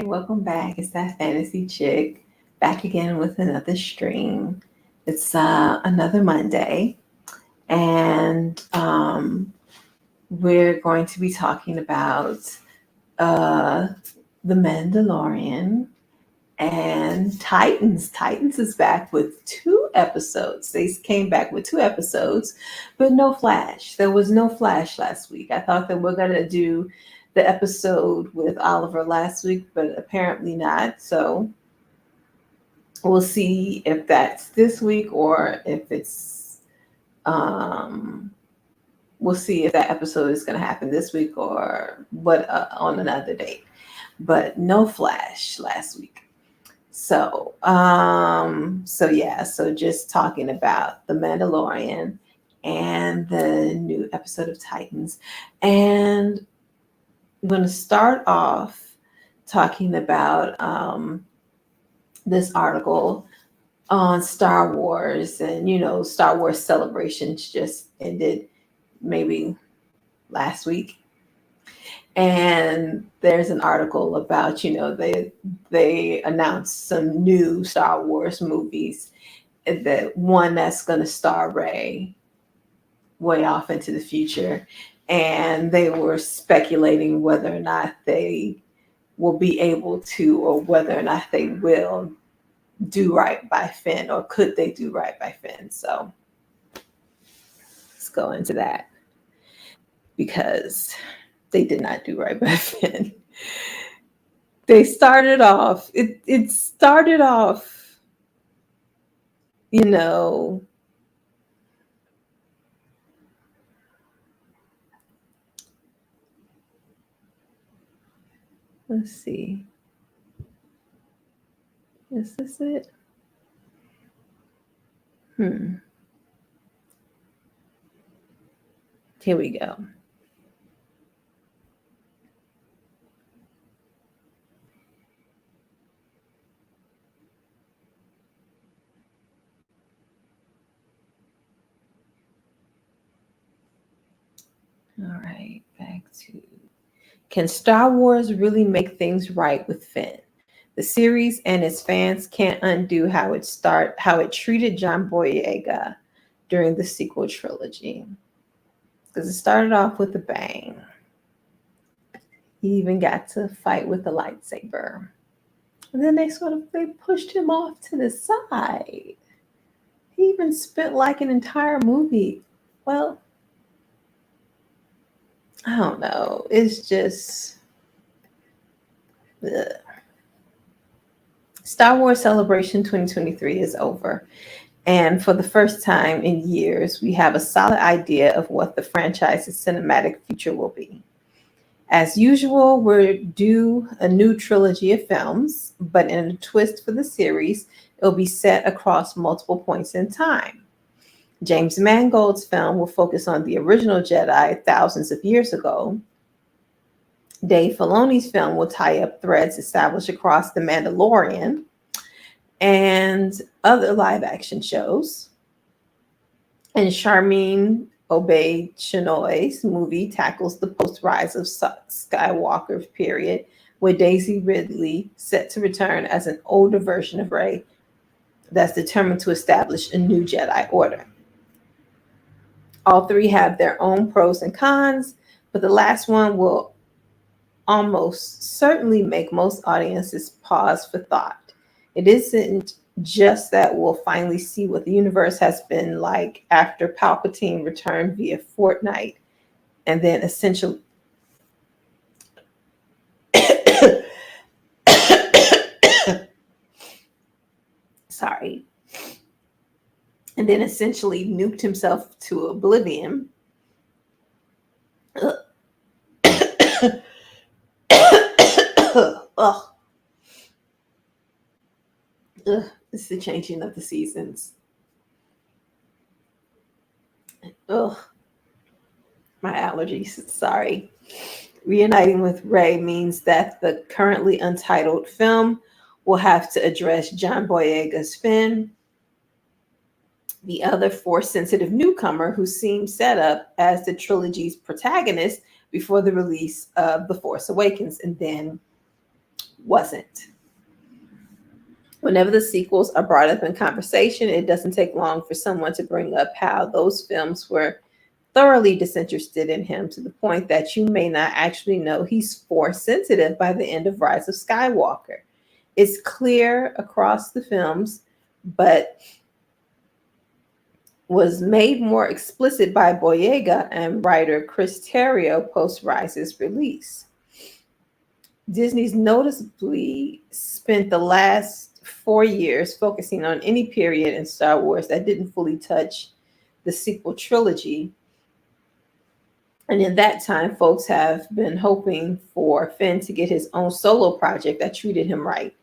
welcome back. It's that fantasy chick back again with another stream. It's another Monday, and we're going to be talking about uh, the Mandalorian and Titans. Titans is back with 2 episodes. They came back with 2 episodes, but no Flash. There was no Flash last week. I thought that we're going to do the episode with Oliver last week, but apparently not. So we'll see if that's this week or if it's, we'll see if that episode is going to happen this week or what on another date. But no Flash last week. So just talking about the Mandalorian and the new episode of Titans. And I'm going to start off talking about this article on Star Wars. And, Star Wars celebrations just ended maybe last week. And there's an article about, they announced some new Star Wars movies. The one that's going to star Rey way off into the future. And they were speculating whether or not they will be able to, or whether or not they will do right by Finn, or could they do right by Finn. So let's go into that, because they did not do right by Finn. They started off, it started off, let's see. Is this it? Here we go. All right, back to, can Star Wars really make things right with Finn? The series and its fans can't undo how it treated John Boyega during the sequel trilogy. Because it started off with a bang. He even got to fight with a lightsaber. And then they pushed him off to the side. He even spent like an entire movie. Well, I don't know. It's just ugh. Star Wars Celebration 2023 is over. And for the first time in years, we have a solid idea of what the franchise's cinematic future will be. As usual, we're due a new trilogy of films, but in a twist for the series, it'll be set across multiple points in time. James Mangold's film will focus on the original Jedi thousands of years ago. Dave Filoni's film will tie up threads established across The Mandalorian and other live-action shows. And Charmin Obey-Chinoy's movie tackles the post-rise of Skywalker period, with Daisy Ridley set to return as an older version of Rey that's determined to establish a new Jedi Order. All three have their own pros and cons, but the last one will almost certainly make most audiences pause for thought. It isn't just that we'll finally see what the universe has been like after Palpatine returned via Fortnite, and then essentially sorry, and then essentially nuked himself to oblivion. Ugh. It's the changing of the seasons. Ugh. My allergies, sorry. Reuniting with Rey means that the currently untitled film will have to address John Boyega's Finn, the other Force-sensitive newcomer who seemed set up as the trilogy's protagonist before the release of The Force Awakens, and then wasn't. Whenever the sequels are brought up in conversation, it doesn't take long for someone to bring up how those films were thoroughly disinterested in him to the point that you may not actually know he's force sensitive by the end of Rise of Skywalker. It's clear across the films, but was made more explicit by Boyega and writer Chris Terrio post Rise's release. Disney's noticeably spent the last 4 years focusing on any period in Star Wars that didn't fully touch the sequel trilogy. And in that time, folks have been hoping for Finn to get his own solo project that treated him right.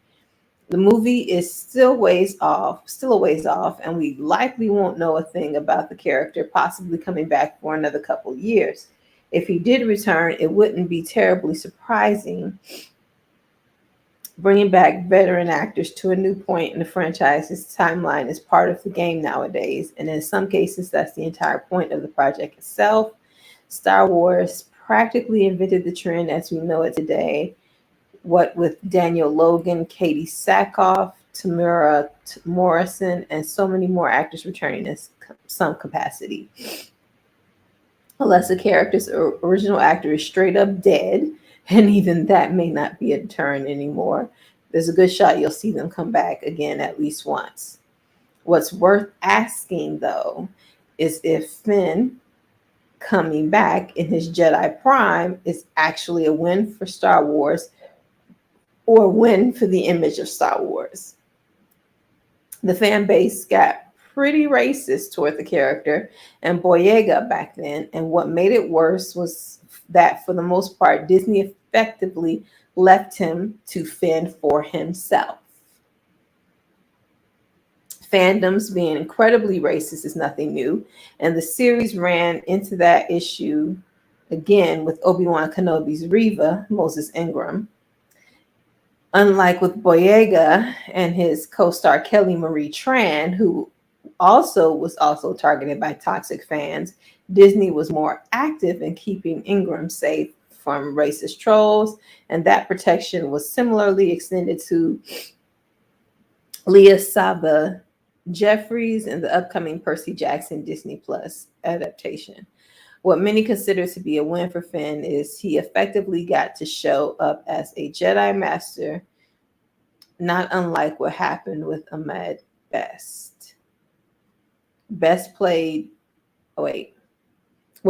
The movie is still a ways off, and we likely won't know a thing about the character possibly coming back for another couple of years. If he did return, it wouldn't be terribly surprising. Bringing back veteran actors to a new point in the franchise's timeline is part of the game nowadays, and in some cases, that's the entire point of the project itself. Star Wars practically invented the trend as we know it today, what with Daniel Logan, Katie Sackhoff, Tamara Morrison, and so many more actors returning in some capacity. Unless the character's original actor is straight up dead, and even that may not be a deterrent anymore, there's a good shot you'll see them come back again at least once. What's worth asking, though, is if Finn coming back in his Jedi Prime is actually a win for Star Wars or a win for the image of Star Wars. The fan base got pretty racist toward the character and Boyega back then, and what made it worse was that for the most part, Disney effectively left him to fend for himself. Fandoms being incredibly racist is nothing new, and the series ran into that issue again with Obi-Wan Kenobi's Reva, Moses Ingram. Unlike with Boyega and his co-star Kelly Marie Tran, who was also targeted by toxic fans, Disney was more active in keeping Ingram safe from racist trolls, and that protection was similarly extended to Leah Saba Jeffries in the upcoming Percy Jackson Disney Plus adaptation. What many consider to be a win for Finn is he effectively got to show up as a Jedi Master, not unlike what happened with Ahmed Best. What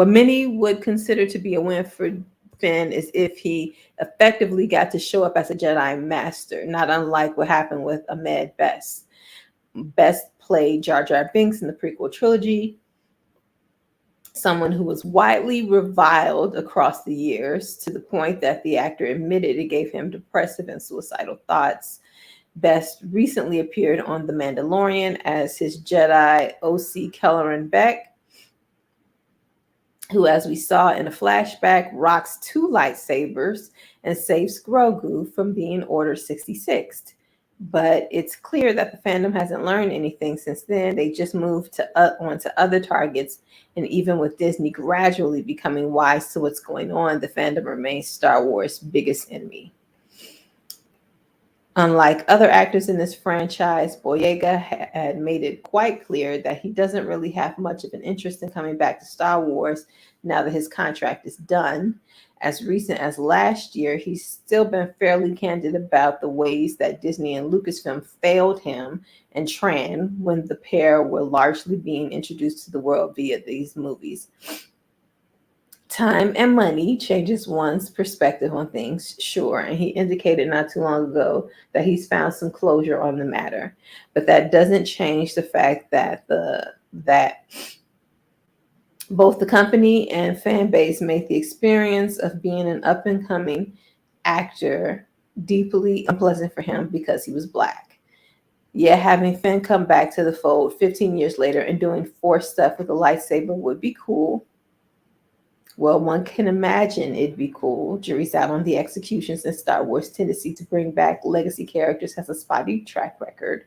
many would consider to be a win for Finn is if he effectively got to show up as a Jedi Master, not unlike what happened with Ahmed Best. Best played Jar Jar Binks in the prequel trilogy, someone who was widely reviled across the years to the point that the actor admitted it gave him depressive and suicidal thoughts. Best recently appeared on The Mandalorian as his Jedi OC Kelleran Beck, who, as we saw in a flashback, rocks 2 lightsabers and saves Grogu from being Order 66. But it's clear that the fandom hasn't learned anything since then. They just moved on to other targets, and even with Disney gradually becoming wise to what's going on, the fandom remains Star Wars' biggest enemy. Unlike other actors in this franchise, Boyega had made it quite clear that he doesn't really have much of an interest in coming back to Star Wars now that his contract is done. As recent as last year, he's still been fairly candid about the ways that Disney and Lucasfilm failed him and Tran when the pair were largely being introduced to the world via these movies. Time and money changes one's perspective on things, sure, and he indicated not too long ago that he's found some closure on the matter. But that doesn't change the fact that both the company and fan base made the experience of being an up-and-coming actor deeply unpleasant for him because he was Black. Yet having Finn come back to the fold 15 years later and doing Force stuff with a lightsaber would be cool. Well, one can imagine it'd be cool. Jury's out on the execution, since Star Wars' tendency to bring back legacy characters has a spotty track record.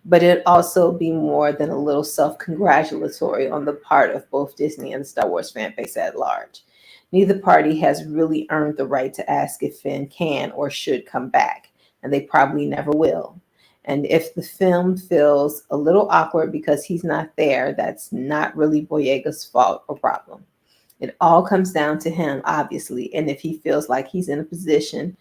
But it'd also be more than a little self-congratulatory on the part of both Disney and the Star Wars fan base at large. Neither party has really earned the right to ask if Finn can or should come back. and they probably never will. And if the film feels a little awkward because he's not there, that's not really Boyega's fault or problem. It all comes down to him, obviously. And if he feels like he's in a position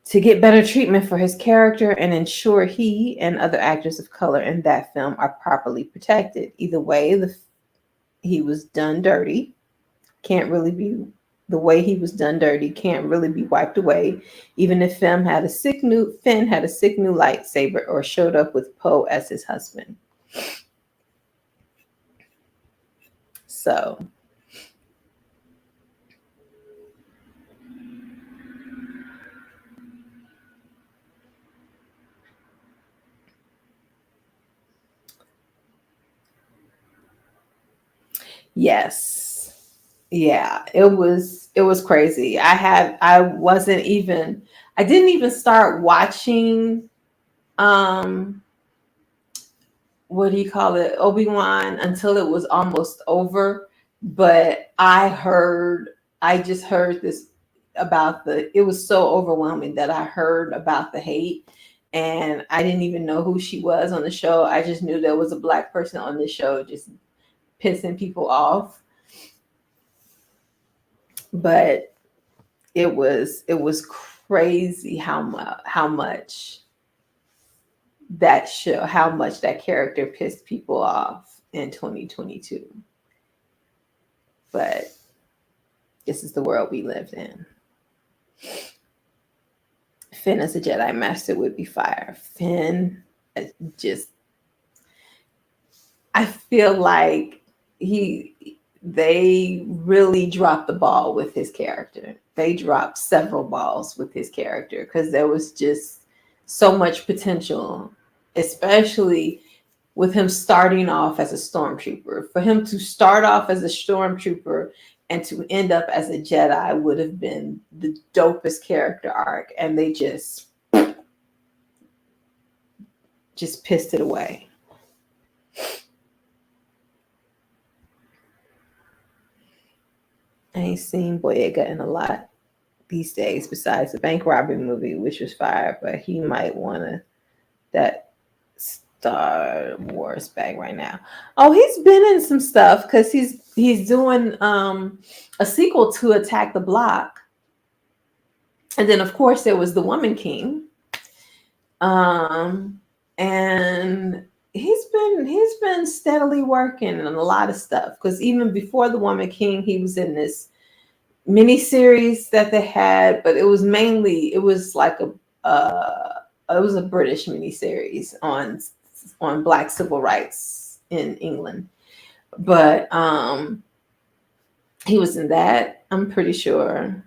to get better treatment for his character and ensure he and other actors of color in that film are properly protected. Either way, he was done dirty. Can't really be the way he was done dirty can't really be wiped away, even if Finn had a sick new lightsaber or showed up with Poe as his husband. So yes. Yeah, it was crazy. I didn't even start watching what do you call it, Obi-Wan, until it was almost over. But I just heard this about it was so overwhelming that I heard about the hate, and I didn't even know who she was on the show. I just knew there was a Black person on the show just pissing people off. But it was crazy how much how much that character pissed people off in 2022. But this is the world we lived in. Finn as a Jedi Master would be fire. Finn I feel like they really dropped the ball with his character. They dropped several balls with his character because there was just so much potential, especially with him starting off as a stormtrooper. For him to start off as a stormtrooper and to end up as a Jedi would have been the dopest character arc, and they just pissed it away. I ain't seen Boyega in a lot these days besides the bank robbery movie, which was fire, but he might want that Star Wars bag right now. Oh, he's been in some stuff because he's doing a sequel to Attack the Block. And then of course there was The Woman King. And he's been steadily working on a lot of stuff, because even before The Woman King, he was in this mini series that they had, but it was like it was a British mini series on Black civil rights in England. But he was in that. I'm pretty sure.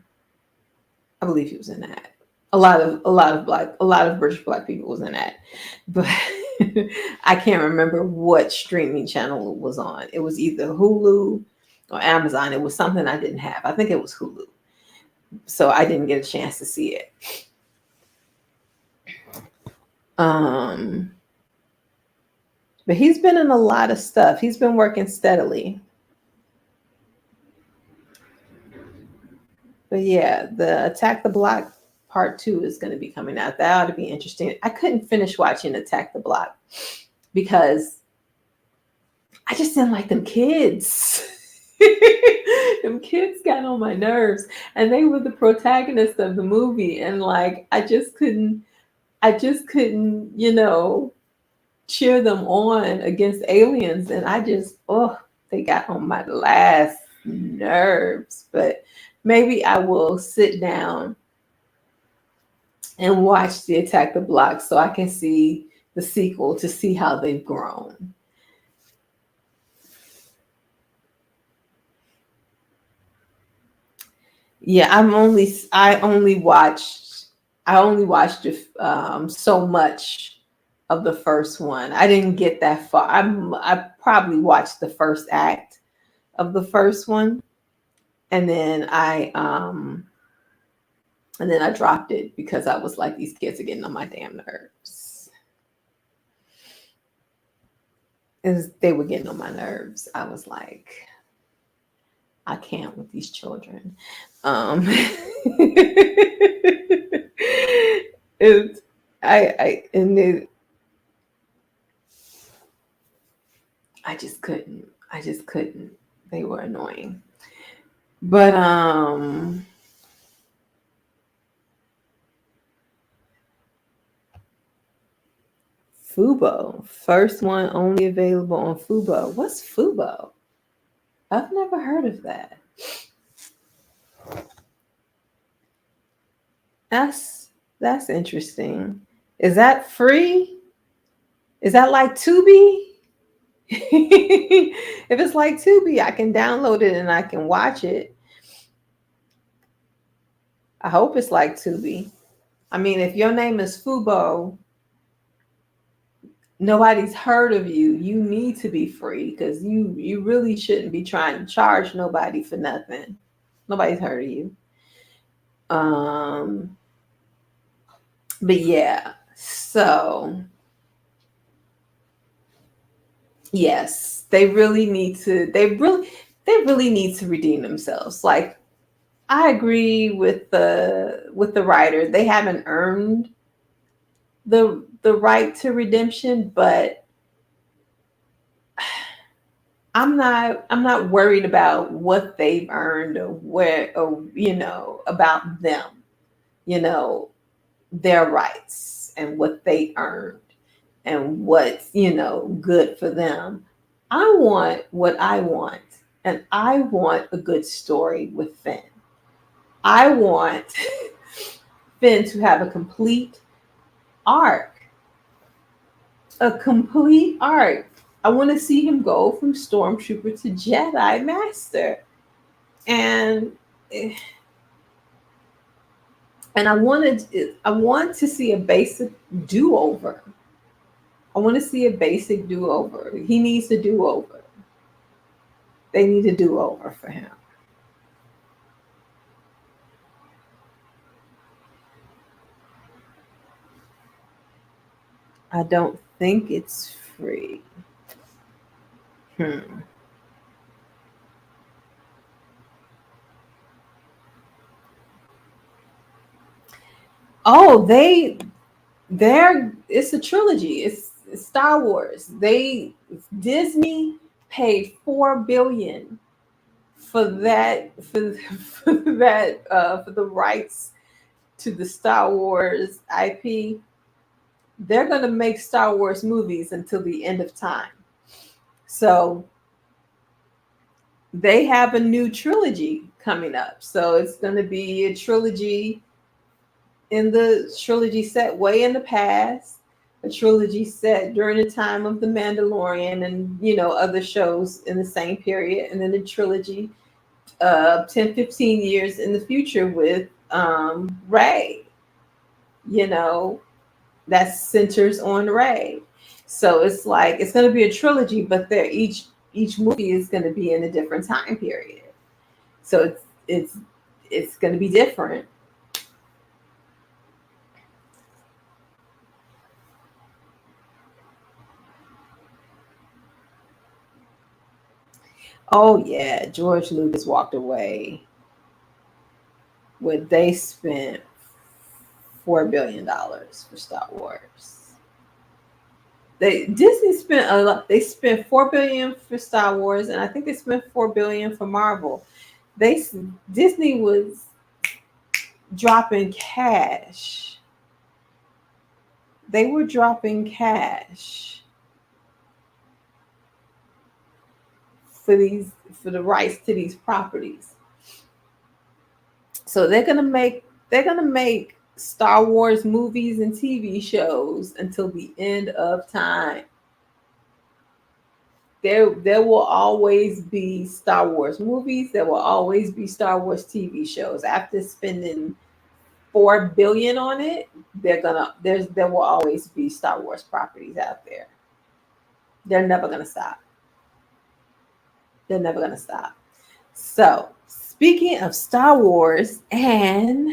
I believe he was in that. A lot of British Black people was in that, but I can't remember what streaming channel it was on. It was either Hulu or Amazon. It was something I didn't have. I think it was Hulu, so I didn't get a chance to see it. But he's been in a lot of stuff. He's been working steadily. But yeah, the Attack the Block Part 2 is going to be coming out. That ought to be interesting. I couldn't finish watching Attack the Block because I just didn't like them kids. Them kids got on my nerves, and they were the protagonists of the movie, and like I just couldn't, cheer them on against aliens, and they got on my last nerves. But maybe I will sit down and watch the Attack the Block so I can see the sequel to see how they've grown. Yeah, I only watched so much of the first one. I didn't get that far. I probably watched the first act of the first one, and then I dropped it because I was like, these kids are getting on my damn nerves. They were getting on my nerves. I was like, I can't with these children. It, and I just couldn't. I just couldn't. They were annoying. But Fubo. First one only available on Fubo. What's Fubo? I've never heard of that. That's interesting. Is that free? Is that like Tubi? If it's like Tubi, I can download it and I can watch it. I hope it's like Tubi. I mean, if your name is Fubo, nobody's heard of you. You need to be free because you really shouldn't be trying to charge nobody for nothing. Nobody's heard of you. Um, but yeah, so yes, they really need to redeem themselves. Like I agree with the writer. They haven't earned the right to redemption, but I'm not worried about what they've earned or where or about them, you know, their rights and what they earned and what's, good for them. I want what I want, and I want a good story with Finn. I want Finn to have a complete arc, a complete arc. I want to see him go from stormtrooper to Jedi master, and I want to see a basic do over. I want to see a basic do over. He needs a do over. They need a do over for him. I don't think it's free. Hmm. Oh, it's a trilogy. It's Star Wars. Disney paid 4 billion for that for the rights to the Star Wars IP. They're going to make Star Wars movies until the end of time. So they have a new trilogy coming up. So it's going to be a trilogy set way in the past, a trilogy set during the time of the Mandalorian and other shows in the same period, and then a trilogy 10, 15 years in the future with Ray, you know, that centers on Ray. So it's like it's going to be a trilogy, but each movie is going to be in a different time period. So it's going to be different. Oh yeah, George Lucas walked away when they spent $4 billion for Star Wars. Disney spent a lot. They spent 4 billion for Star Wars, and I think they spent 4 billion for Marvel. They Disney was dropping cash. They were dropping cash for the rights to these properties. So they're gonna make Star Wars movies and TV shows until the end of time. There will always be Star Wars movies. There will always be Star Wars TV shows. After spending 4 billion on it, there will always be Star Wars properties out there. They're never gonna stop. They're never gonna stop. So speaking of Star Wars and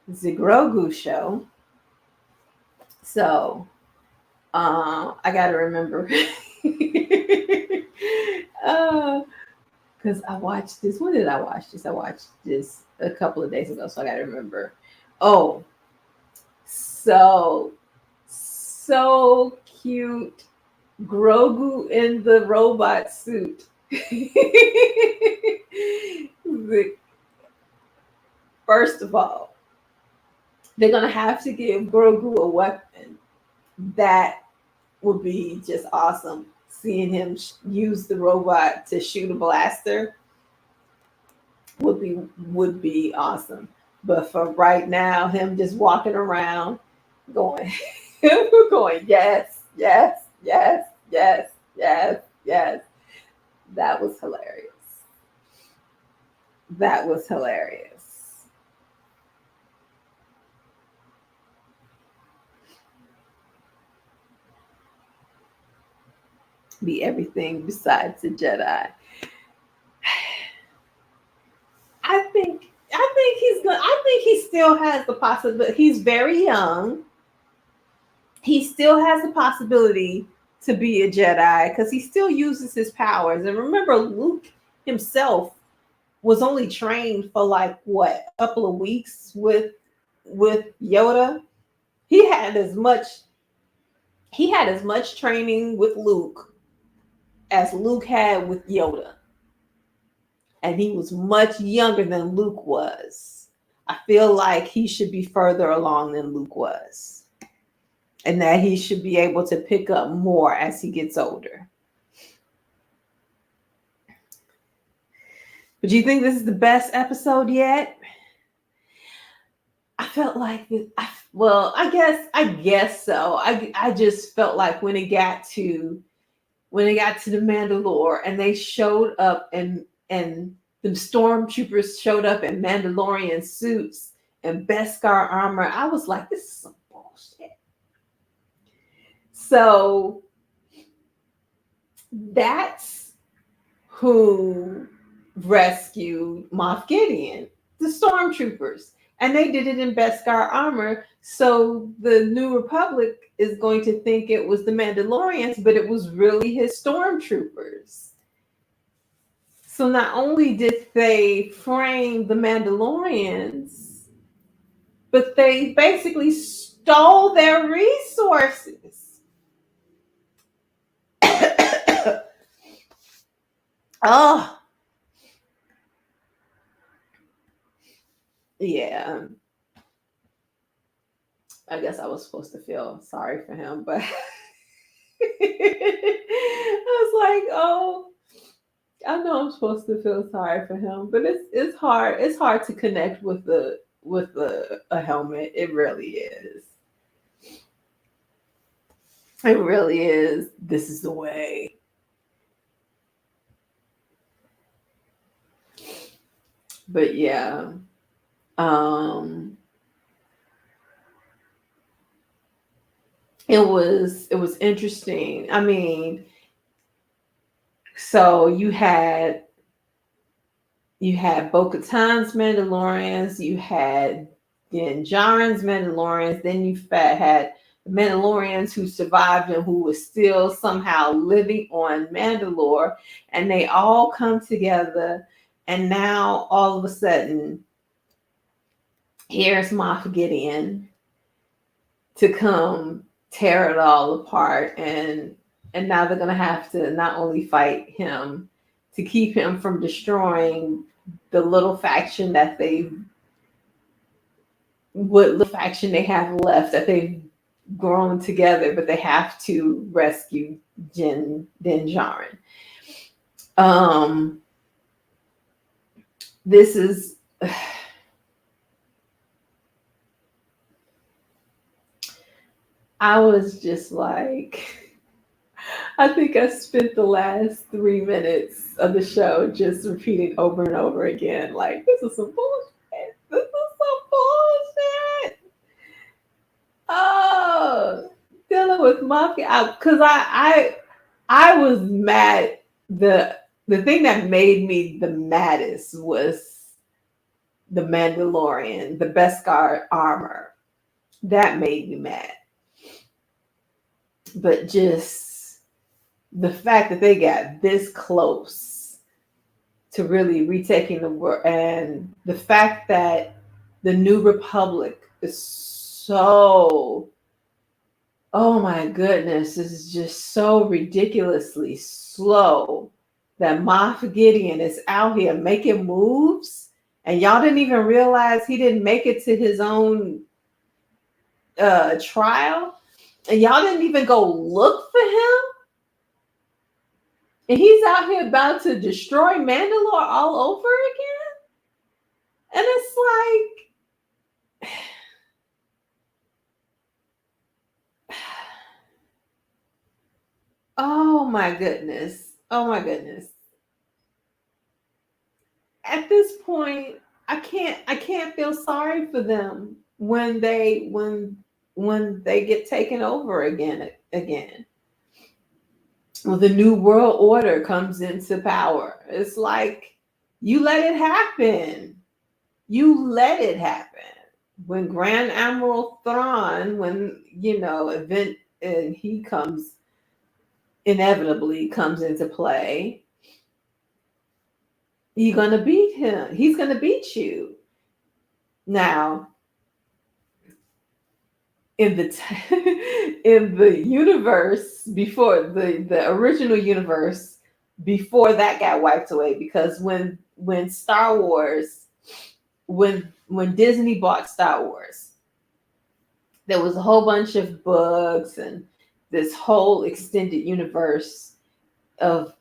the Grogu show, so I gotta remember because I watched this. When did I watch this? I watched this a couple of days ago, so I gotta remember. Oh, so cute. Grogu in the robot suit. First of all, they're gonna have to give Grogu a weapon. That would be just awesome. Seeing him use the robot to shoot a blaster would be awesome. But for right now, him just walking around, going, going, yes, yes, yes, yes, yes, yes. That was hilarious. That was hilarious. Be everything besides a Jedi. I think he's good. I think he still has the possibility. He's very young. He still has the possibility to be a Jedi because he still uses his powers. And remember, Luke himself was only trained for like what, a couple of weeks with Yoda. He had as much training with Luke as Luke had with Yoda. And he was much younger than Luke was. I feel like he should be further along than Luke was. And that he should be able to pick up more as he gets older. But do you think this is the best episode yet? I felt like I guess so. I just felt like when it got to the Mandalore and they showed up and the stormtroopers showed up in Mandalorian suits and Beskar armor, I was like, this is some bullshit. So that's who rescued Moff Gideon, the stormtroopers. And they did it in Beskar armor. So the New Republic is going to think it was the Mandalorians, but it was really his stormtroopers. So not only did they frame the Mandalorians, but they basically stole their resources. Oh, yeah. I guess I was supposed to feel sorry for him, but I was like, oh, I know I'm supposed to feel sorry for him, but it's hard. It's hard to connect with a helmet. It really is. It really is. This is the way. But yeah. It was interesting. I mean, so you had Bo-Katan's Mandalorians, you had Din Djarin's Mandalorians, then you had the Mandalorians who survived and who were still somehow living on Mandalore, and they all come together, and now all of a sudden, here's Moff Gideon to come tear it all apart, and now they're gonna have to not only fight him to keep him from destroying the little faction that they have left that they've grown together, but they have to rescue Din Djarin. This is I was just like, I think I spent the last 3 minutes of the show just repeating over and over again, like, this is some bullshit. This is some bullshit. Oh, dealing with mafia, because I was mad. The thing that made me the maddest was the Mandalorian, the Beskar armor. That made me mad. But just the fact that they got this close to really retaking the world, and the fact that the New Republic is so, oh my goodness, this is just so ridiculously slow that Moff Gideon is out here making moves, and y'all didn't even realize he didn't make it to his own trial, and y'all didn't even go look for him, and he's out here about to destroy Mandalore all over again, and it's like, oh my goodness, oh my goodness. At this point, I can't feel sorry for them when they get taken over again. When the new world order comes into power, it's like you let it happen. You let it happen. When Grand Admiral Thrawn, when event and he comes inevitably comes into play, you're gonna beat him. He's gonna beat you. Now, in the in the universe before the original universe, before that got wiped away, because when Star Wars, when Disney bought Star Wars, there was a whole bunch of books and this whole extended universe of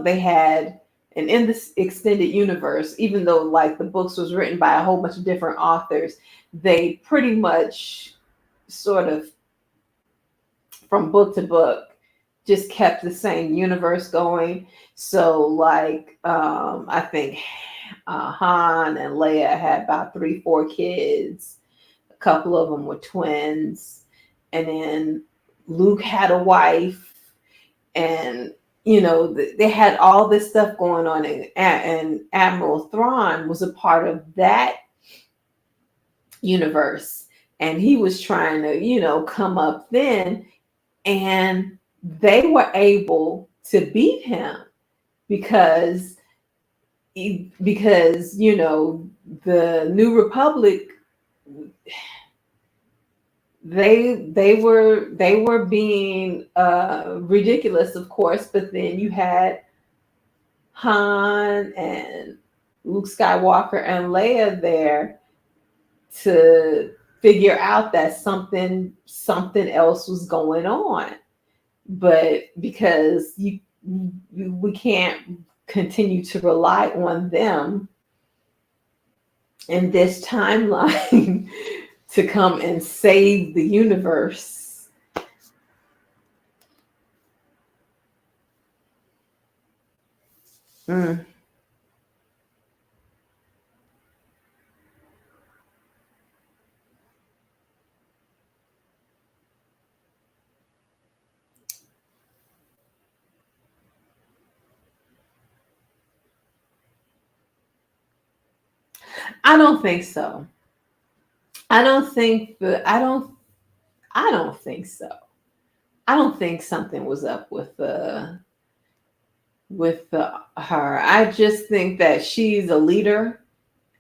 they had. And in this extended universe, even though like the books was written by a whole bunch of different authors, they pretty much sort of from book to book just kept the same universe going. So like I think Han and Leia had about 3-4 kids. A couple of them were twins, and then Luke had a wife, and they had all this stuff going on, and Admiral Thrawn was a part of that universe, and he was trying to come up then, and they were able to beat him because the New Republic, they were being ridiculous, of course, but then you had Han and Luke Skywalker and Leia there to figure out that something else was going on. But because we can't continue to rely on them in this timeline to come and save the universe. Mm. I don't think so. I don't think that I don't think so. I don't think something was up with her. I just think that she's a leader,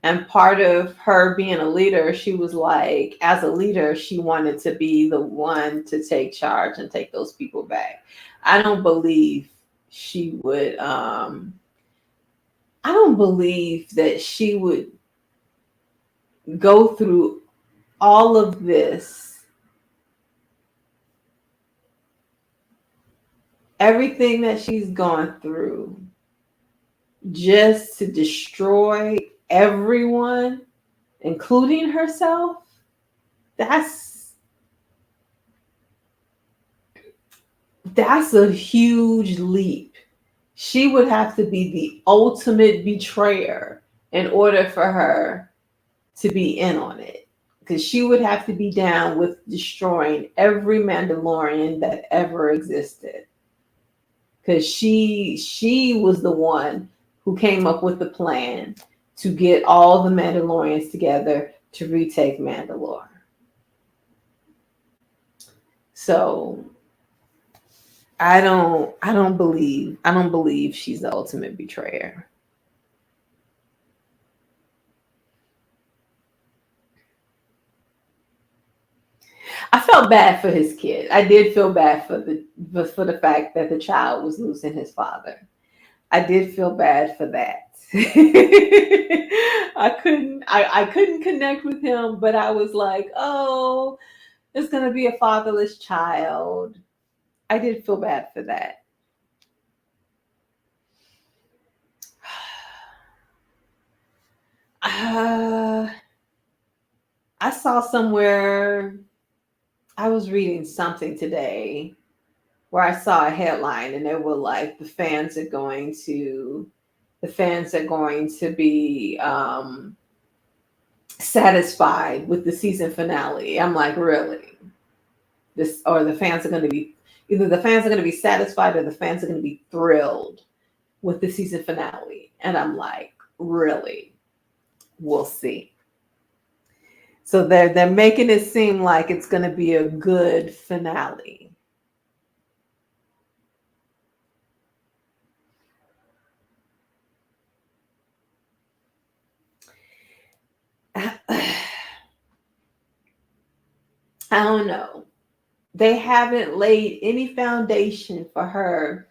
and part of her being a leader, she was like, as a leader, she wanted to be the one to take charge and take those people back. I don't believe she would. I don't believe that she would go through all of this, everything that she's gone through, just to destroy everyone, including herself. That's a huge leap. She would have to be the ultimate betrayer in order for her to be in on it, because she would have to be down with destroying every Mandalorian that ever existed, because she was the one who came up with the plan to get all the Mandalorians together to retake Mandalore. So I don't believe she's the ultimate betrayer. I felt bad for his kid. I did feel bad for the fact that the child was losing his father. I did feel bad for that. I couldn't connect with him, but I was like, oh, it's gonna be a fatherless child. I did feel bad for that. Uh, I saw somewhere, I was reading something today where I saw a headline and they were like, the fans are going to be satisfied with the season finale. I'm like, really? This, or the fans are going to be, either the fans are going to be satisfied or the fans are going to be thrilled with the season finale. And I'm like, really? We'll see. So they're making it seem like it's going to be a good finale. I don't know. They haven't laid any foundation for her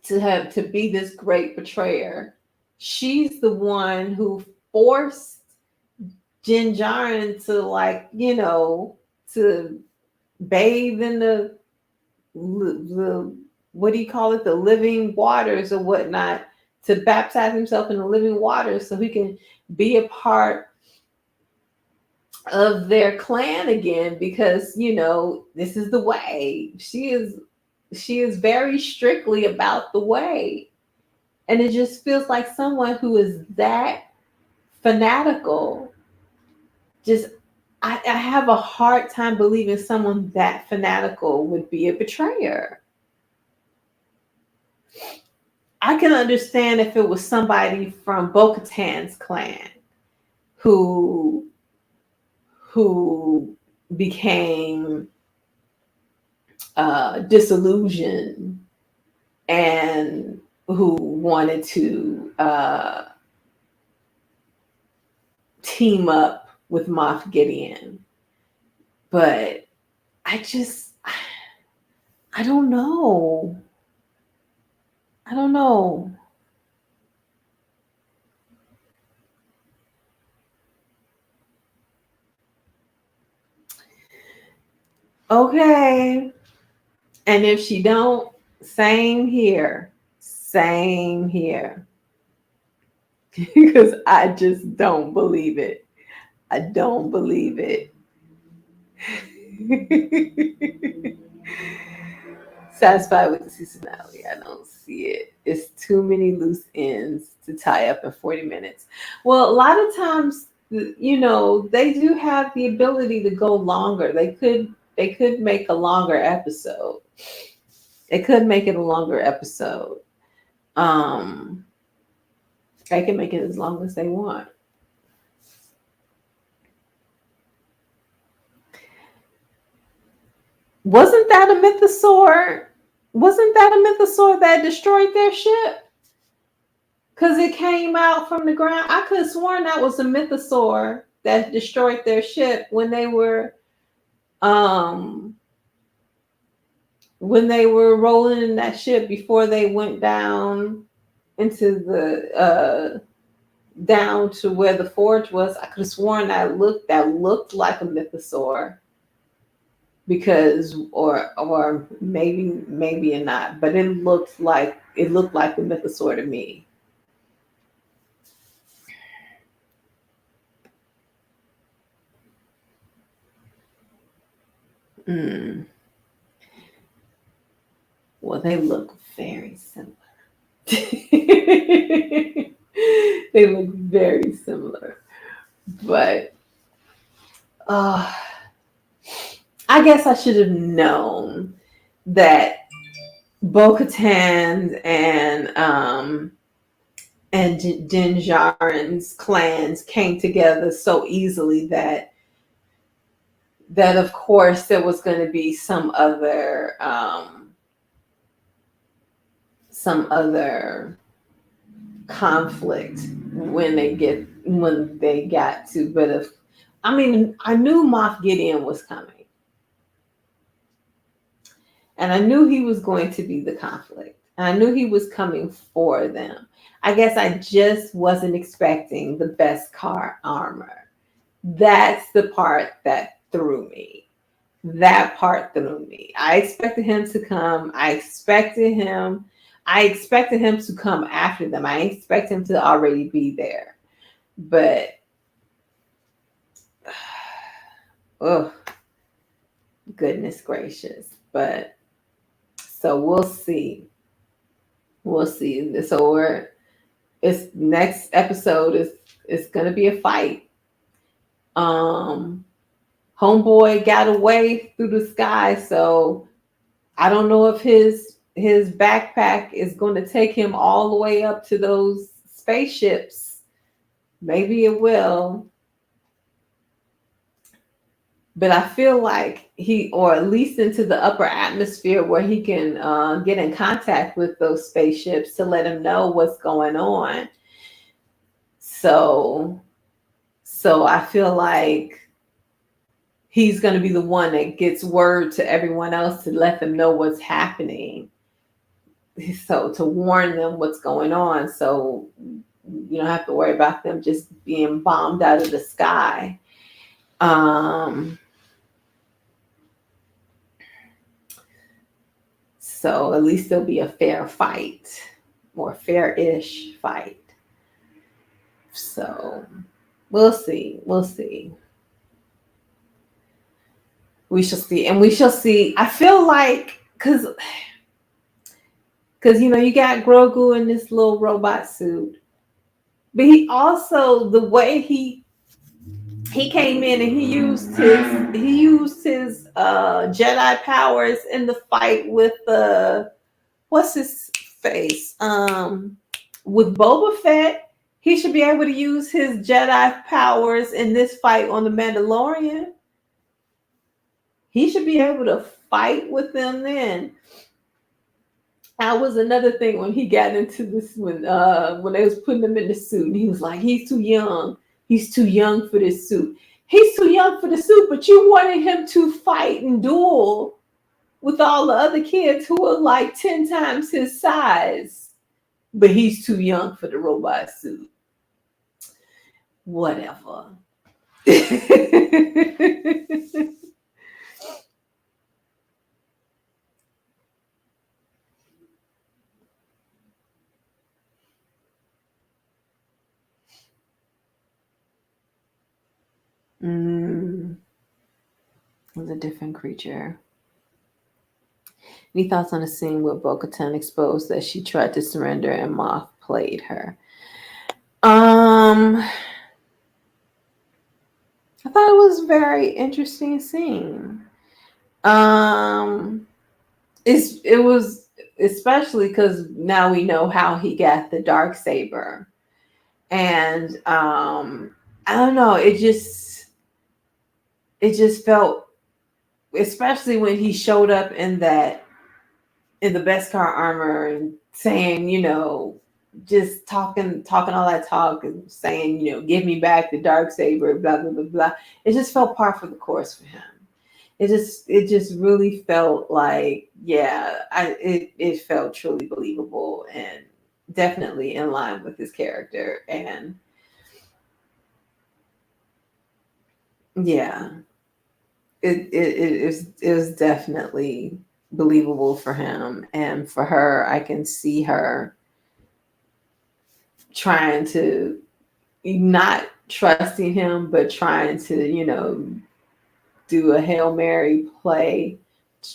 to be this great betrayer. She's the one who forced Din Djarin to, like, to bathe in the what do you call it, the living waters or whatnot, to baptize himself in the living waters so he can be a part of their clan again, because this is the way. She is very strictly about the way, and it just feels like someone who is that fanatical, just I have a hard time believing someone that fanatical would be a betrayer. I can understand if it was somebody from Bo-Katan's clan who became disillusioned and who wanted to team up with Moff Gideon. But I don't know. I don't know. Okay. And if she don't, same here. Same here. Because I just don't believe it. I don't believe it. Satisfied with the seasonality. I don't see it. It's too many loose ends to tie up in 40 minutes. Well, a lot of times, they do have the ability to go longer. They could make a longer episode. They could make it a longer episode. They can make it as long as they want. Wasn't that a mythosaur? Wasn't that a mythosaur that destroyed their ship? Because it came out from the ground. I could have sworn that was a mythosaur that destroyed their ship um when they were rolling in that ship before they went down into the down to where the forge was. I could have sworn that looked like a mythosaur, because or maybe not, but it looked like a mythosaur to me. Mm. Well, they look very similar. They look very similar, but I guess I should have known that Bo-Katan and Din Djarin's clans came together so easily that of course there was going to be some other conflict when they got to, I mean, I knew Moff Gideon was coming. And I knew he was going to be the conflict. And I knew he was coming for them. I guess I just wasn't expecting the best car armor. That's the part that threw me. That part threw me. I expected him to come. I expected him to come after them. I expect him to already be there. But oh, goodness gracious. But so we'll see. We'll see. So it's next episode is gonna be a fight. Homeboy got away through the sky, so I don't know if his backpack is going to take him all the way up to those spaceships. Maybe it will. But I feel like or at least into the upper atmosphere where he can get in contact with those spaceships to let him know what's going on. So I feel like he's going to be the one that gets word to everyone else to let them know what's happening. So to warn them what's going on. So you don't have to worry about them just being bombed out of the sky. So at least there'll be a fair fight, or fair-ish fight. So we'll see. We'll see. We shall see. And we shall see. I feel like, because you got Grogu in this little robot suit. But he also, the way he came in and he used his Jedi powers in the fight with what's his face? With Boba Fett, he should be able to use his Jedi powers in this fight on the Mandalorian. He should be able to fight with them then. That was another thing when he got into this, when they was putting him in the suit, and he was like, he's too young. He's too young for this suit. He's too young for the suit, but you wanted him to fight and duel with all the other kids who are like 10 times his size. But he's too young for the robot suit. Whatever. It was a different creature. Any thoughts on the scene where Bo-Katan exposed that she tried to surrender and Moff played her? I thought it was a very interesting scene. It was, especially because now we know how he got the Darksaber. And I don't know, it just felt, especially when he showed up in the Beskar armor and saying, just talking all that talk and saying, give me back the Darksaber, blah, blah, blah, blah. It just felt par for the course for him. It just really felt like, it felt truly believable and definitely in line with his character. And yeah, it was definitely believable for him. And for her, I can see her trying to, not trusting him, but trying to, do a Hail Mary play,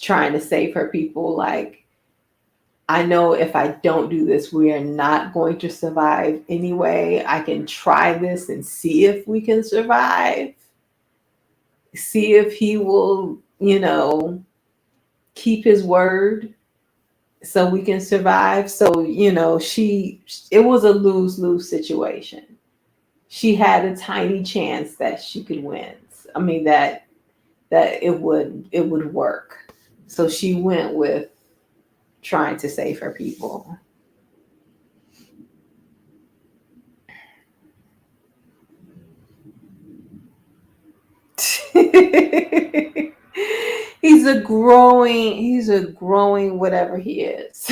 trying to save her people. Like, I know if I don't do this, we are not going to survive anyway. I can try this and see if we can survive. See if he will, keep his word so we can survive. So, it was a lose-lose situation. She had a tiny chance that she could win. I mean, that it would work. So she went with trying to save her people. He's a growing whatever he is.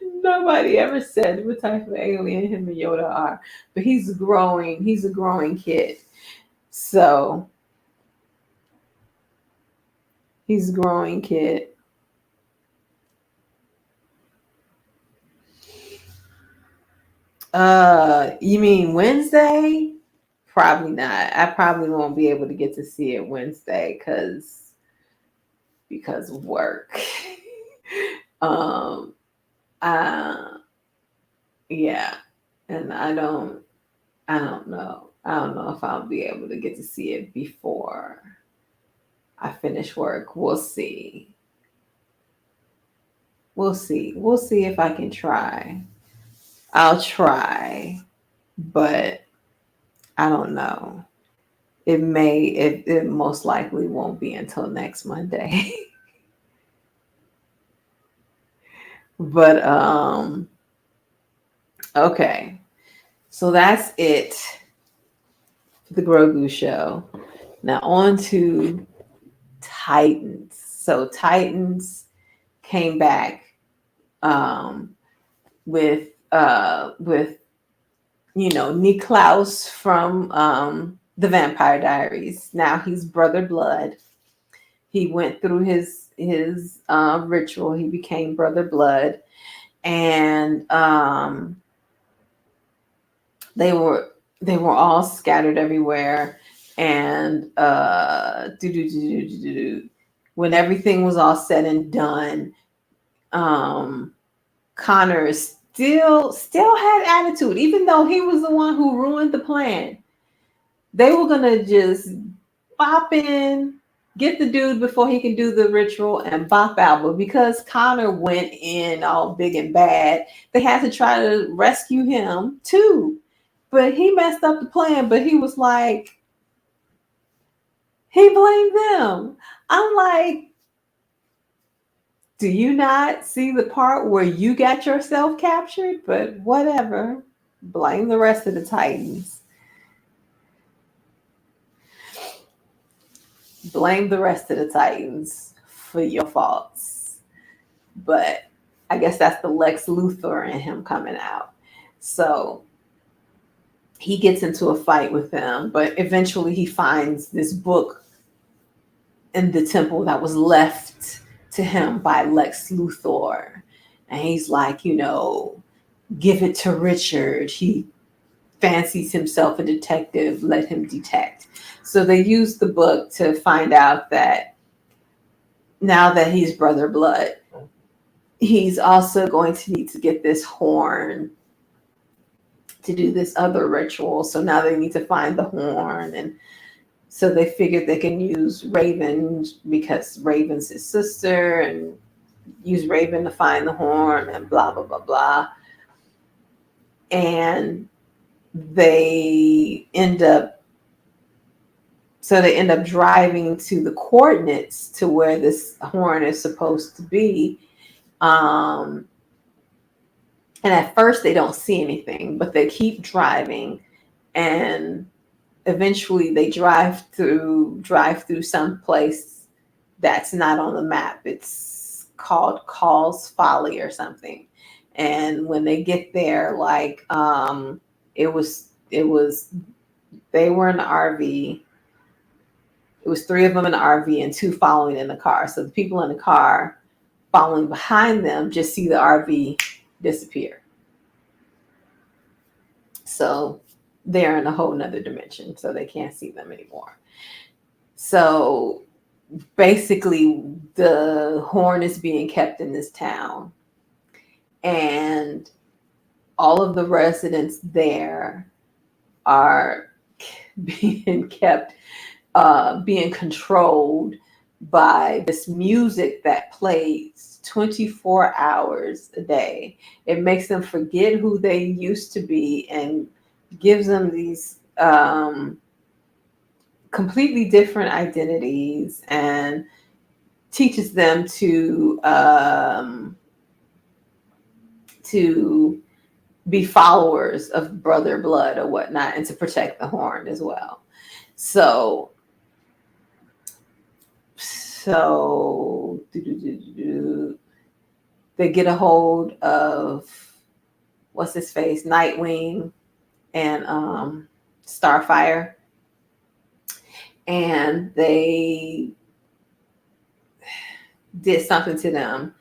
Nobody ever said what type of alien him and Yoda are, but he's a growing kid. So he's a growing kid. You mean Wednesday? Probably not. I probably won't be able to get to see it Wednesday because of work. um uh yeah. And I don't know. I don't know if I'll be able to get to see it before I finish work. We'll see. We'll see. We'll see if I can try. I'll try, but I don't know. It most likely won't be until next Monday. But okay. So that's it for the Grogu show. Now on to Titans. So Titans came back um with Niklaus from the Vampire Diaries. Now he's Brother Blood. He went through his ritual. He became Brother Blood, and they were all scattered everywhere. And when everything was all said and done, Connor still had attitude, even though he was the one who ruined the plan. They were gonna just bop in, get the dude before he can do the ritual, and bop out. But because Connor went in all big and bad, they had to try to rescue him too. But he messed up the plan. But he was like, he blamed them. I'm like, do you not see the part where you got yourself captured? But whatever. Blame the rest of the Titans. Blame the rest of the Titans for your faults. But I guess that's the Lex Luthor in him coming out. So he gets into a fight with them, but eventually he finds this book in the temple that was left to him by Lex Luthor. And he's like, give it to Richard. He fancies himself a detective. Let him detect. So they use the book to find out that now that he's Brother Blood, he's also going to need to get this horn to do this other ritual. So now they need to find the horn. And so they figured they can use Raven because Raven's his sister, and use Raven to find the horn and blah, blah, blah, blah. And they end up driving to the coordinates to where this horn is supposed to be. And at first they don't see anything, but they keep driving, and eventually they drive through some place that's not on the map. It's called Call's Folly or something. And when they get there, like it was they were in the RV. It was 3 of them in the RV and 2 following in the car. So the people in the car following behind them just see the RV disappear. So they're in a whole nother dimension, so they can't see them anymore. So basically the horn is being kept in this town, and all of the residents there are being kept being controlled by this music that plays 24 hours a day. It makes them forget who they used to be and gives them these completely different identities, and teaches them to be followers of Brother Blood or whatnot, and to protect the horn as well. So they get a hold of what's his face, Nightwing and Starfire, and they did something to them,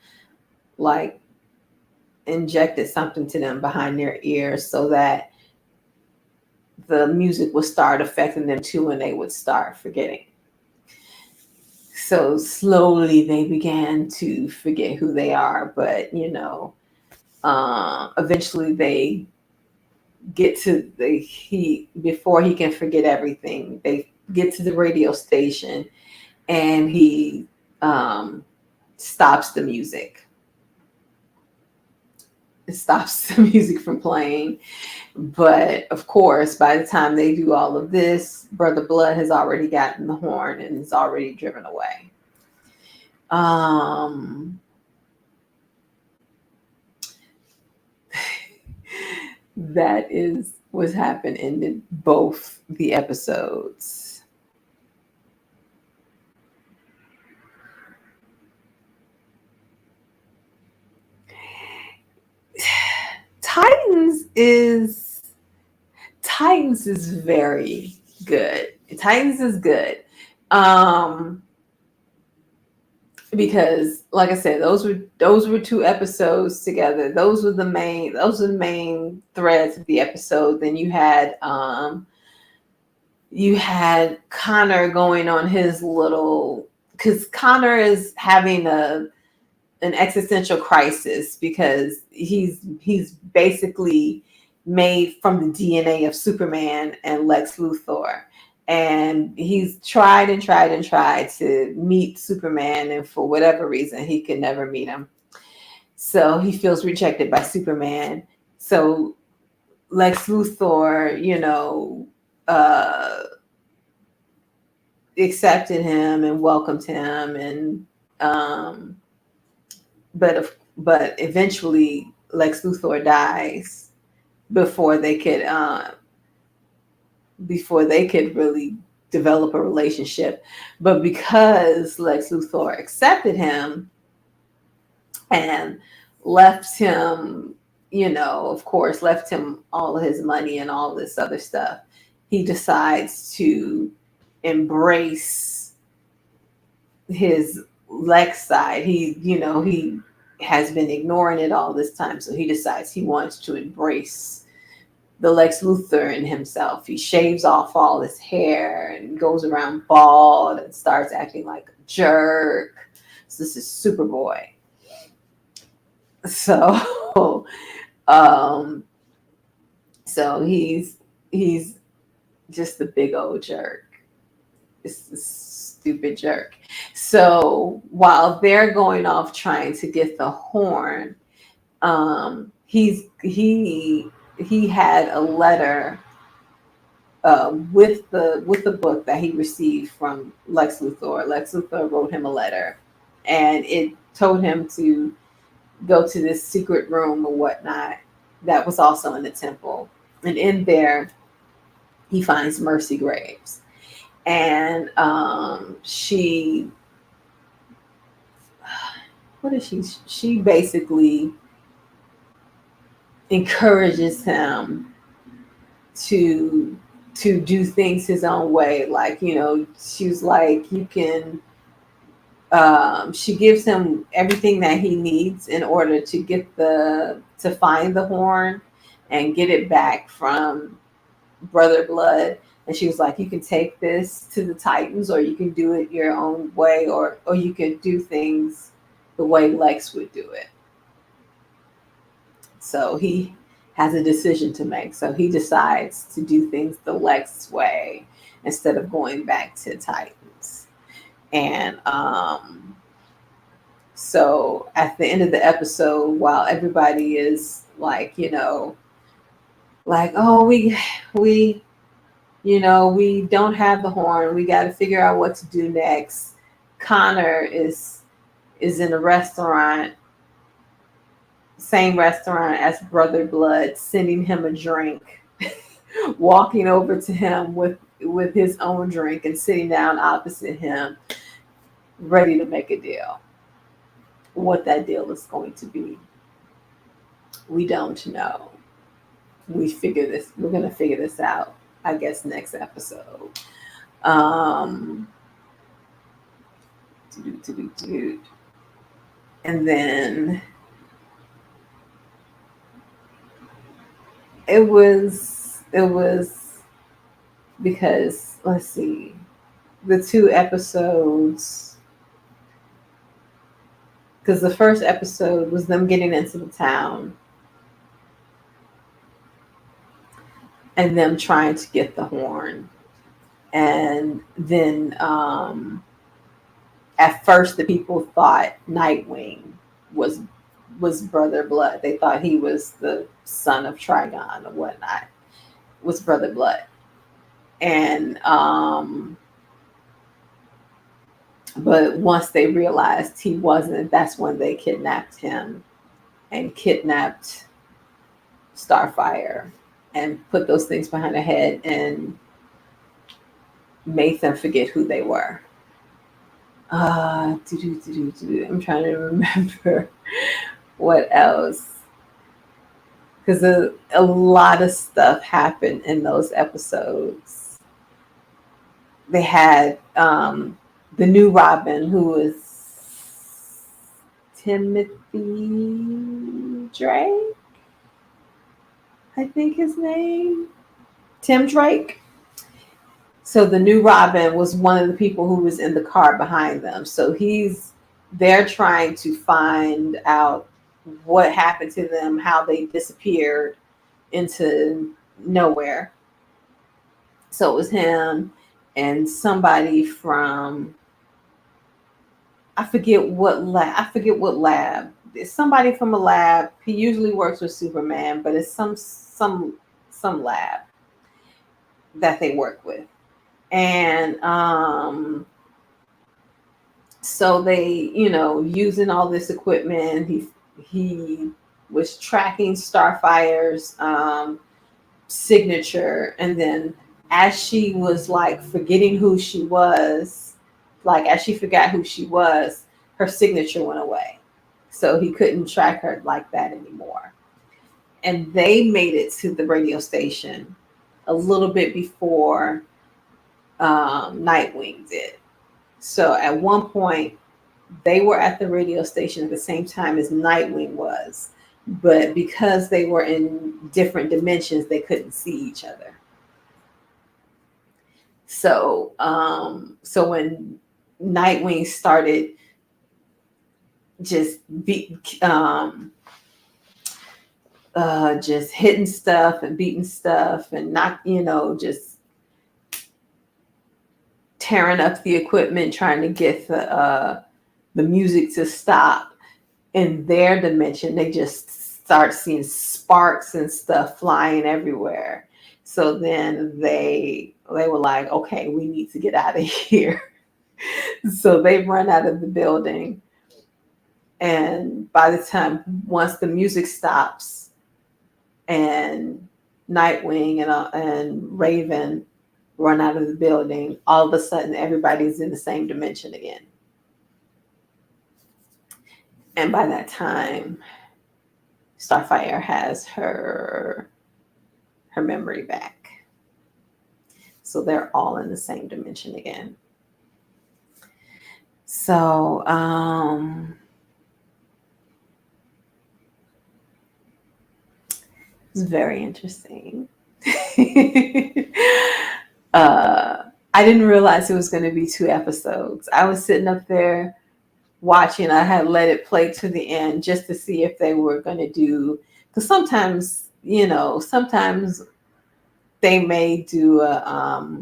like injected something to them behind their ears so that the music would start affecting them too, and they would start forgetting. So slowly they began to forget who they are, but eventually they get to before he can forget everything, they get to the radio station, and he stops the music. It stops the music from playing. But of course, by the time they do all of this, Brother Blood has already gotten the horn and is already driven away. That is what's happened in both the episodes. Titans is very good. Titans is good. Because like I said, those were 2 episodes together. Those were the main threads of the episode. Then you had Connor going on his little, because Connor is having an existential crisis because he's basically made from the DNA of Superman and Lex Luthor. And he's tried to meet Superman, and for whatever reason, he could never meet him. So he feels rejected by Superman. So Lex Luthor, accepted him and welcomed him, and but eventually Lex Luthor dies before they could really develop a relationship. But because Lex Luthor accepted him and left him, of course, left him all of his money and all this other stuff, he decides to embrace his Lex side. He has been ignoring it all this time, so he decides he wants to embrace the Lex Luthor in himself. He shaves off all his hair and goes around bald and starts acting like a jerk. So this is Superboy. So, so he's just a big old jerk. It's a stupid jerk. So while they're going off trying to get the horn, he had a letter with the book that he received from Lex Luthor. Lex Luthor wrote him a letter, and it told him to go to this secret room or whatnot that was also in the temple. And in there, he finds Mercy Graves, and she basically encourages him to do things his own way. Like, she's like, you can, she gives him everything that he needs in order to find the horn and get it back from Brother Blood. And she was like, you can take this to the Titans, or you can do it your own way, or you can do things the way Lex would do it. So he has a decision to make. So he decides to do things the Lex way instead of going back to Titans. And so at the end of the episode, while everybody is like, like, oh, we don't have the horn, we got to figure out what to do next. Connor is in a restaurant, same restaurant as Brother Blood, sending him a drink, walking over to him with with his own drink and sitting down opposite him, ready to make a deal. What that deal is going to be, we don't know. We're gonna figure this out, I guess, next episode. Um and then it was because, let's see, the two episodes, because the first episode was them getting into the town and them trying to get the horn. And then at first the people thought Nightwing was Brother Blood. They thought he was the son of Trigon or whatnot, was Brother Blood. And but once they realized he wasn't, that's when they kidnapped him and kidnapped Starfire and put those things behind their head and made them forget who they were. I'm trying to remember what else, because a lot of stuff happened in those episodes. They had the new Robin, who was Timothy Drake, I think his name, Tim Drake. So the new Robin was one of the people who was in the car behind them. So they're trying to find out what happened to them, how they disappeared into nowhere. So it was him and somebody from, I forget what lab. It's somebody from a lab. He usually works with Superman, but it's some lab that they work with. And so they, using all this equipment, he was tracking Starfire's signature, and then as she was like forgetting who she was, like as she forgot who she was, her signature went away. So he couldn't track her like that anymore. And they made it to the radio station a little bit before Nightwing did. So at one point, they were at the radio station at the same time as Nightwing was, but because they were in different dimensions, they couldn't see each other. So, so when Nightwing started just just hitting stuff and beating stuff and not, just tearing up the equipment, trying to get the music to stop, in their dimension, they just start seeing sparks and stuff flying everywhere. So then they were like, okay, we need to get out of here. So they run out of the building. And by the time, once the music stops and Nightwing and Raven run out of the building, all of a sudden everybody's in the same dimension again. And by that time, Starfire has her memory back. So they're all in the same dimension again. So it's very interesting. I didn't realize it was going to be 2 episodes. I was sitting up there watching. I had let it play to the end just to see if they were going to do, because sometimes they may do a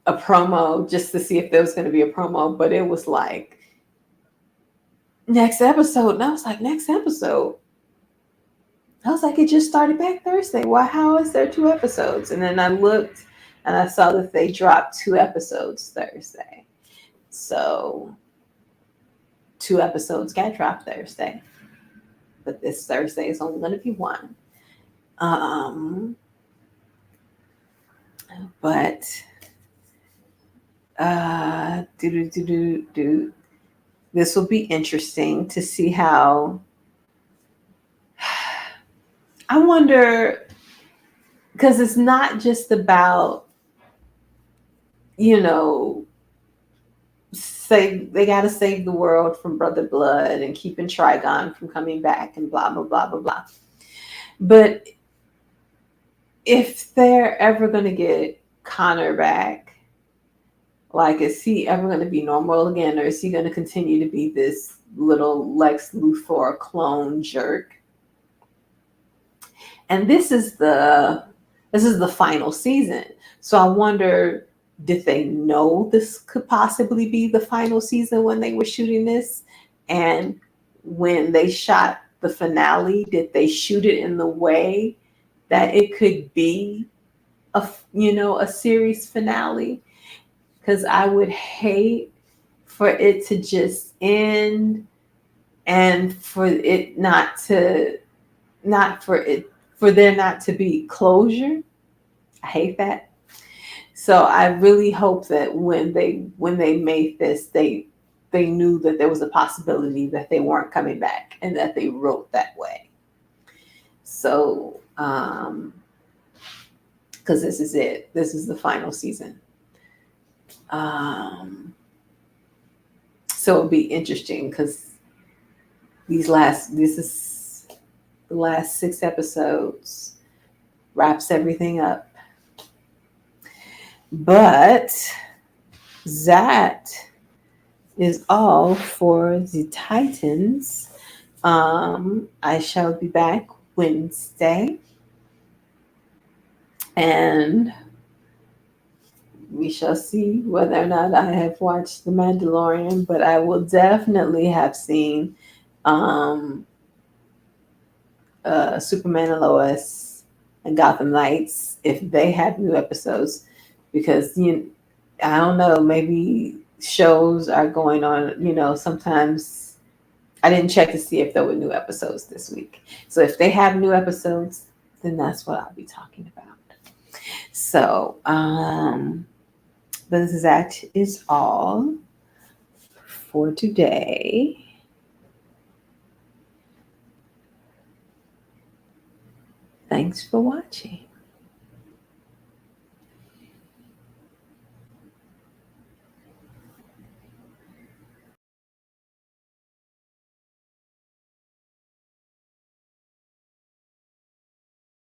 promo just to see if there was going to be a promo, but it was like next episode. And I was like, next episode? I was like, it just started back Thursday. Why? How is there 2 episodes? And then I looked and I saw that they dropped 2 episodes Thursday. So 2 episodes got dropped Thursday. But this Thursday is only going to be 1. But this will be interesting to see how. I wonder, because it's not just about, you know, they got to save the world from Brother Blood and keeping Trigon from coming back and blah blah blah blah blah. But if they're ever going to get Connor back, like, is he ever going to be normal again, or is he going to continue to be this little Lex Luthor clone jerk? And this is the final season. So I wonder, did they know this could possibly be the final season when they were shooting this? And when they shot the finale, did they shoot it in the way that it could be a series finale? Because I would hate for it to just end and for it not to not for it for there not to be closure. I hate that. So I really hope that when they made this, they knew that there was a possibility that they weren't coming back and that they wrote that way. So because this is it. This is the final season. So it'll be interesting because this is the last 6 episodes, wraps everything up. But that is all for the Titans. I shall be back Wednesday, and we shall see whether or not I have watched The Mandalorian, but I will definitely have seen Superman and Lois and Gotham Knights if they have new episodes, because I don't know, maybe shows are going on, sometimes I didn't check to see if there were new episodes this week. So if they have new episodes, then that's what I'll be talking about. So, but that is all for today. Thanks for watching.